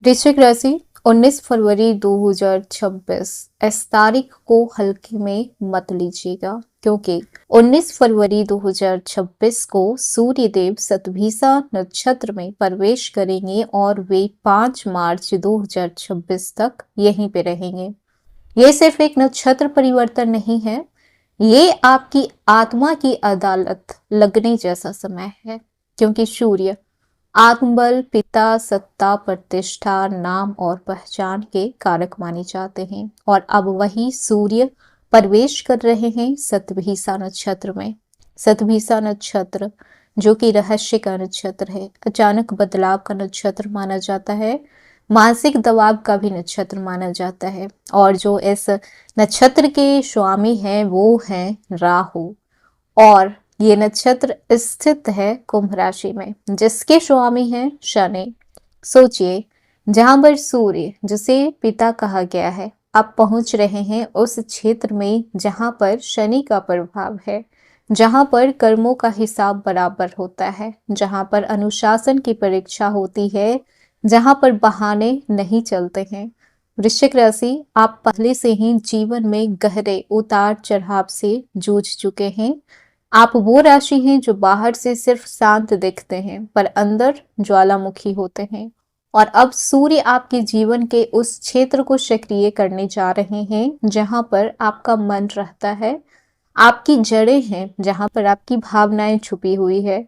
वृश्चिक राशि 19 फरवरी 2026 इस तारीख को हल्के में मत लीजिएगा, क्योंकि 19 फरवरी 2026 को सूर्य देव शतभिषा नक्षत्र में प्रवेश करेंगे और वे 5 मार्च 2026 तक यहीं पे रहेंगे। ये सिर्फ एक नक्षत्र परिवर्तन नहीं है, ये आपकी आत्मा की अदालत लगने जैसा समय है, क्योंकि सूर्य आत्मबल, पिता, सत्ता, प्रतिष्ठा, नाम और पहचान के कारक माने जाते हैं और अब वही सूर्य प्रवेश कर रहे हैं शतभिषा नक्षत्र में। शतभिषा नक्षत्र जो कि रहस्य का नक्षत्र है, अचानक बदलाव का नक्षत्र माना जाता है, मानसिक दबाव का भी नक्षत्र माना जाता है और जो इस नक्षत्र के स्वामी हैं वो हैं राहु। और ये नक्षत्र स्थित है कुंभ राशि में, जिसके स्वामी हैं शनि। सोचिए, जहां पर सूर्य जिसे पिता कहा गया है आप पहुंच रहे हैं उस क्षेत्र में जहां पर शनि का प्रभाव है, जहां पर कर्मों का हिसाब बराबर होता है, जहां पर अनुशासन की परीक्षा होती है, जहां पर बहाने नहीं चलते हैं। वृश्चिक राशि, आप पहले से ही जीवन में गहरे उतार चढ़ाव से जूझ चुके हैं। आप वो राशि हैं जो बाहर से सिर्फ शांत दिखते हैं पर अंदर ज्वालामुखी होते हैं और अब सूर्य आपके जीवन के उस क्षेत्र को सक्रिय करने जा रहे हैं जहां पर आपका मन रहता है, आपकी जड़ें हैं, जहां पर आपकी भावनाएं छुपी हुई है।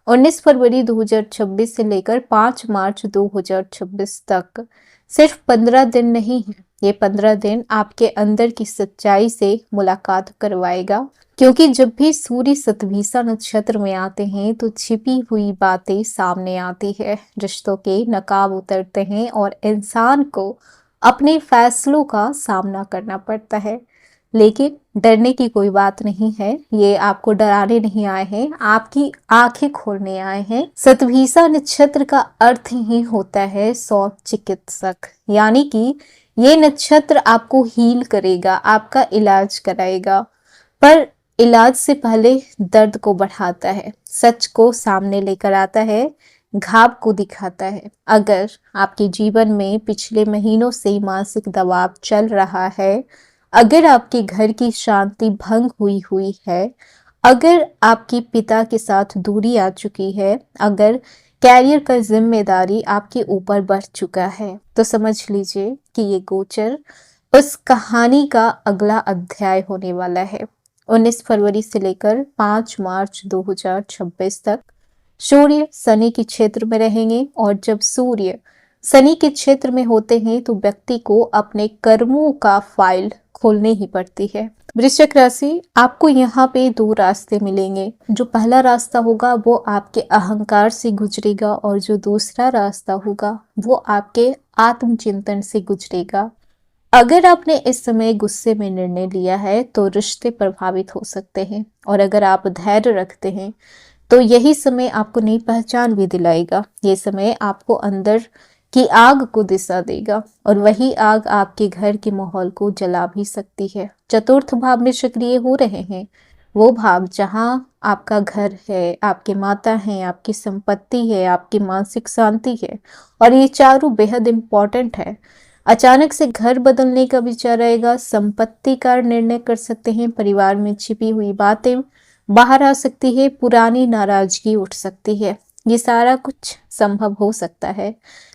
19 फरवरी 2026 से लेकर 5 मार्च 2026 तक सिर्फ 15 दिन नहीं है, ये 15 दिन आपके अंदर की सच्चाई से मुलाकात करवाएगा, क्योंकि जब भी सूर्य शतभिषा नक्षत्र में आते हैं तो छिपी हुई बातें सामने आती है, रिश्तों के नकाब उतरते हैं और इंसान को अपने फैसलों का सामना करना पड़ता है। लेकिन डरने की कोई बात नहीं है, ये आपको डराने नहीं आए हैं, आपकी आंखें खोलने आए हैं। शतभिषा नक्षत्र का अर्थ ही होता है सौ चिकित्सक, यानी कि ये नक्षत्र आपको हील करेगा, आपका इलाज कराएगा, पर इलाज से पहले दर्द को बढ़ाता है, सच को सामने लेकर आता है, घाव को दिखाता है। अगर आपके जीवन में पिछले महीनों से मानसिक दबाव चल रहा है, अगर आपके घर की शांति भंग हुई है, अगर आपके पिता के साथ दूरी आ चुकी है, अगर कैरियर का जिम्मेदारी आपके ऊपर बढ़ चुका है, तो समझ लीजिए कि ये गोचर उस कहानी का अगला अध्याय होने वाला है। 19 फरवरी से लेकर 5 मार्च 2026 तक सूर्य शनि के क्षेत्र में रहेंगे और जब सूर्य शनि के क्षेत्र में होते हैं तो व्यक्ति को अपने कर्मों का फाइल खोलने ही पड़ती है। वृश्चिक राशि, आपको यहाँ पे 2 रास्ते मिलेंगे। जो पहला रास्ता होगा वो आपके अहंकार से गुजरेगा और जो दूसरा रास्ता होगा वो आपके आत्मचिंतन से गुजरेगा। अगर आपने इस समय गुस्से में निर्णय लिया है तो रिश्ते प्रभावित हो सकते हैं और अगर आप धैर्य रखते हैं तो यही समय आपको नई पहचान भी दिलाएगा। ये समय आपको अंदर की आग को दिशा देगा और वही आग आपके घर के माहौल को जला भी सकती है। चतुर्थ भाव में सक्रिय हो रहे हैं, वो भाव जहां आपका घर है, आपके माता हैं, आपकी संपत्ति है, आपकी मानसिक शांति है और ये चारों बेहद इंपॉर्टेंट है। अचानक से घर बदलने का विचार आएगा, संपत्ति का निर्णय कर सकते हैं, परिवार में छिपी हुई बातें बाहर आ सकती है, पुरानी नाराजगी उठ सकती है। ये सारा कुछ संभव हो सकता है,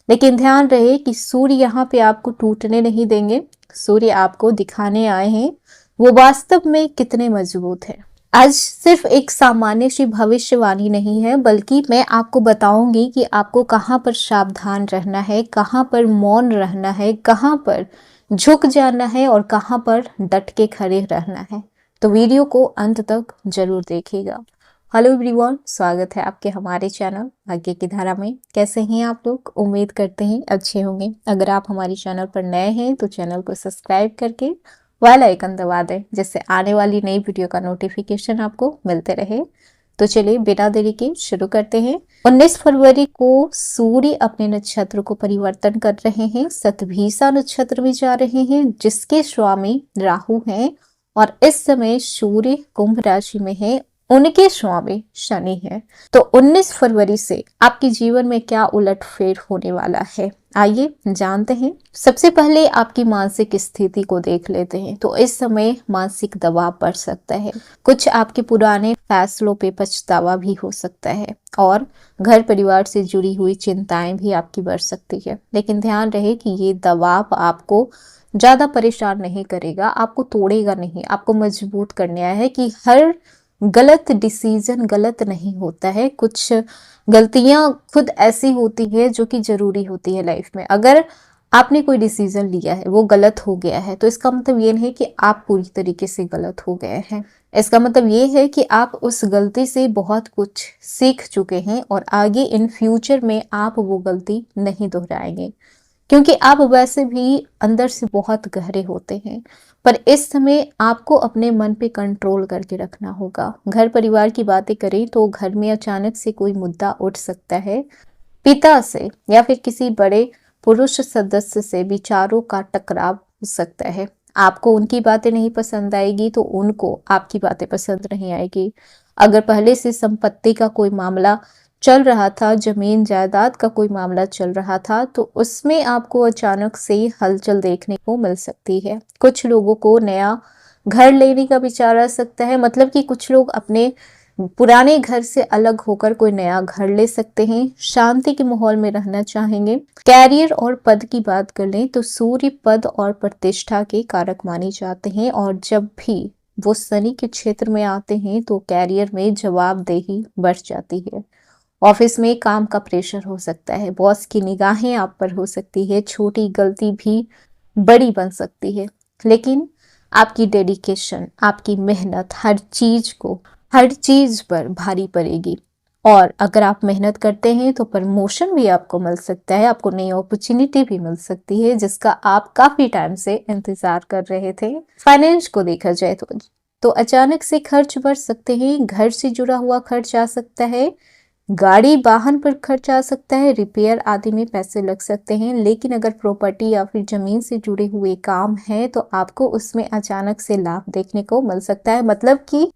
लेकिन ध्यान रहे कि सूर्य यहाँ पे आपको टूटने नहीं देंगे। सूर्य आपको दिखाने आए हैं वो वास्तव में कितने मजबूत है। आज सिर्फ एक सामान्य सी भविष्यवाणी नहीं है, बल्कि मैं आपको बताऊंगी कि आपको कहाँ पर सावधान रहना है, कहाँ पर मौन रहना है, कहाँ पर झुक जाना है और कहाँ पर डट के खड़े रहना है। तो वीडियो को अंत तक जरूर देखिएगा। हेलो एवरीवन, स्वागत है आपके हमारे चैनल भाग्य की धारा में। कैसे हैं आप लोग? उम्मीद करते हैं अच्छे होंगे। अगर आप हमारे चैनल पर नए हैं तो चैनल को सब्सक्राइब करके बेल आइकन दबा दें, जिससे आने वाली नई वीडियो का नोटिफिकेशन आपको मिलते रहे। तो चलिए बिना देरी के शुरू करते हैं। 19 फरवरी को सूर्य अपने नक्षत्र को परिवर्तन कर रहे हैं, शतभिषा नक्षत्र में जा रहे हैं, जिसके स्वामी राहु हैं और इस समय सूर्य कुंभ राशि में है उनके स्वामी शनि है। तो 19 फरवरी से आपके जीवन में क्या उलटफेर होने वाला है, आइए जानते हैं। सबसे पहले आपकी मानसिक स्थिति को देख लेते हैं। तो इस समय मानसिक दबाव बढ़ सकता है, कुछ आपके पुराने फैसलों पे पछतावा भी हो सकता है, और घर परिवार से जुड़ी हुई चिंताएं भी आपकी बढ़ सकती है। लेकिन ध्यान रहे कि ये दबाव आपको ज्यादा परेशान नहीं करेगा, आपको तोड़ेगा नहीं, आपको मजबूत करने आया है कि हर गलत डिसीजन गलत नहीं होता है। कुछ गलतियां खुद ऐसी होती है जो कि जरूरी होती है लाइफ में। अगर आपने कोई डिसीजन लिया है, वो गलत हो गया है, तो इसका मतलब ये नहीं कि आप पूरी तरीके से गलत हो गए हैं। इसका मतलब ये है कि आप उस गलती से बहुत कुछ सीख चुके हैं और आगे इन फ्यूचर में आप वो गलती नहीं दोहराएंगे, क्योंकि आप वैसे भी अंदर से बहुत गहरे होते हैं। पर इस समय आपको अपने मन पे कंट्रोल करके रखना होगा। घर परिवार की बातें करें तो घर में अचानक से कोई मुद्दा उठ सकता है, पिता से या फिर किसी बड़े पुरुष सदस्य से विचारों का टकराव हो सकता है। आपको उनकी बातें नहीं पसंद आएगी तो उनको आपकी बातें पसंद नहीं आएगी। अगर पहले से संपत्ति का कोई मामला चल रहा था, जमीन जायदाद का कोई मामला चल रहा था, तो उसमें आपको अचानक से हलचल देखने को मिल सकती है। कुछ लोगों को नया घर लेने का विचार आ सकता है, मतलब कि कुछ लोग अपने पुराने घर से अलग होकर कोई नया घर ले सकते हैं, शांति के माहौल में रहना चाहेंगे। कैरियर और पद की बात कर लें तो सूर्य पद और प्रतिष्ठा के कारक माने जाते हैं, और जब भी वो शनि के क्षेत्र में आते हैं तो कैरियर में जवाबदेही बढ़ जाती है। ऑफिस में काम का प्रेशर हो सकता है, बॉस की निगाहें आप पर हो सकती है, छोटी गलती भी बड़ी बन सकती है। लेकिन आपकी डेडिकेशन, आपकी मेहनत हर चीज पर भारी पड़ेगी। और अगर आप मेहनत करते हैं तो प्रमोशन भी आपको मिल सकता है, आपको नई अपॉर्चुनिटी भी मिल सकती है जिसका आप काफी टाइम से इंतजार कर रहे थे। फाइनेंस को देखा जाए तो अचानक से खर्च बढ़ सकते हैं, घर से जुड़ा हुआ खर्च आ सकता है, गाड़ी वाहन पर खर्च आ सकता है, रिपेयर आदि में पैसे लग सकते हैं। लेकिन अगर प्रॉपर्टी या फिर जमीन से जुड़े हुए काम हैं तो आपको उसमें अचानक से लाभ देखने को मिल सकता है, मतलब कि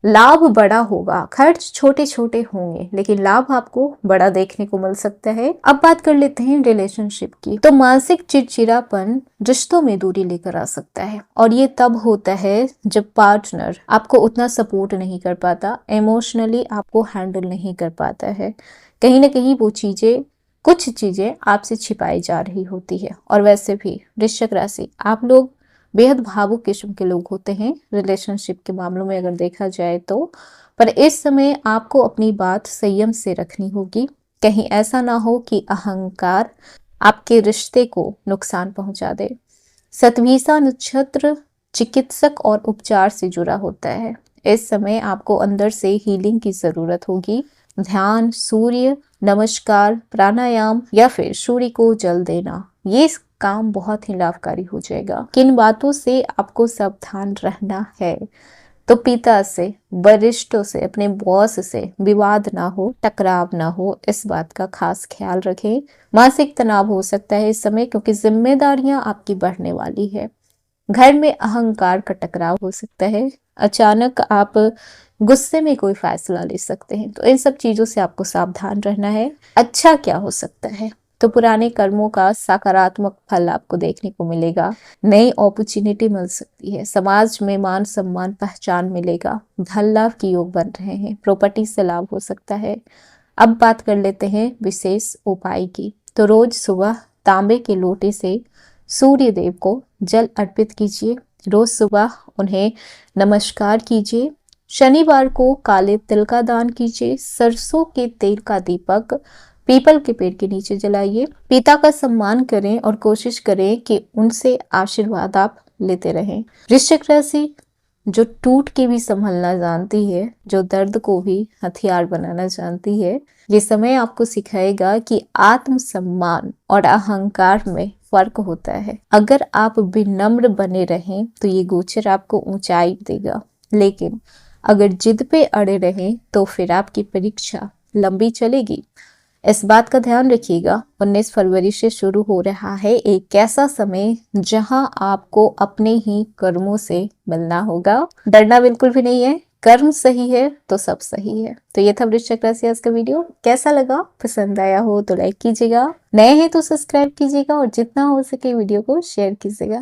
लाभ बड़ा होगा। खर्च छोटे छोटे होंगे लेकिन लाभ आपको बड़ा देखने को मिल सकता है। अब बात कर लेते हैं रिलेशनशिप की। तो मानसिक चिड़चिड़ापन रिश्तों में दूरी लेकर आ सकता है, और ये तब होता है जब पार्टनर आपको उतना सपोर्ट नहीं कर पाता, इमोशनली आपको हैंडल नहीं कर पाता है। कहीं ना कहीं वो कुछ चीजें आपसे छिपाई जा रही होती है। और वैसे भी वृश्चिक राशि, आप लोग बेहद भावुक किस्म के लोग होते हैं रिलेशनशिप के मामलों में अगर देखा जाए तो। पर इस समय आपको अपनी बात संयम से रखनी होगी, कहीं ऐसा ना हो कि अहंकार आपके रिश्ते को नुकसान पहुंचा दे। सतभिषा नक्षत्र चिकित्सक और उपचार से जुड़ा होता है। इस समय आपको अंदर से हीलिंग की जरूरत होगी। ध्यान, सूर्य नमस्कार, प्राणायाम या फिर सूर्य को जल देना, ये काम बहुत ही लाभकारी हो जाएगा। किन बातों से आपको सावधान रहना है तो पिता से, वरिष्ठों से, अपने बॉस से विवाद ना हो, टकराव ना हो, इस बात का खास ख्याल रखें। मानसिक तनाव हो सकता है इस समय क्योंकि जिम्मेदारियां आपकी बढ़ने वाली है। घर में अहंकार का टकराव हो सकता है, अचानक आप गुस्से में कोई फैसला ले सकते हैं, तो इन सब चीजों से आपको सावधान रहना है। अच्छा क्या हो सकता है तो पुराने कर्मों का सकारात्मक फल आपको देखने को मिलेगा, नई अपॉर्चुनिटी मिल सकती है, समाज में मान सम्मान पहचान मिलेगा, धन लाभ के योग बन रहे हैं, प्रॉपर्टी से लाभ हो सकता है। अब बात कर लेते हैं विशेष उपाय की। तो रोज सुबह तांबे के लोटे से सूर्य देव को जल अर्पित कीजिए, रोज सुबह उन्हें नमस्कार कीजिए। शनिवार को काले तिल का दान कीजिए। सरसों के तेल का दीपक पीपल के पेड़ के नीचे जलाइए। पिता का सम्मान करें और कोशिश करें कि उनसे आशीर्वाद आप लेते रहें। वृश्चिक राशि जो टूट के भी संभलना जानती है, जो दर्द को भी हथियार बनाना जानती है, ये समय आपको सिखाएगा कि आत्मसम्मान और अहंकार में फर्क होता है। अगर आप विनम्र बने रहें तो ये गोचर आपको ऊंचाई देगा, लेकिन अगर जिद पे अड़े रहें तो फिर आपकी परीक्षा लंबी चलेगी। इस बात का ध्यान रखिएगा। 19 फरवरी से शुरू हो रहा है एक ऐसा समय जहां आपको अपने ही कर्मों से मिलना होगा। डरना बिल्कुल भी नहीं है, कर्म सही है तो सब सही है। तो ये था वृश्चिक राशि आज का वीडियो। कैसा लगा, पसंद आया हो तो लाइक कीजिएगा, नए हैं तो सब्सक्राइब कीजिएगा और जितना हो सके वीडियो को शेयर कीजिएगा।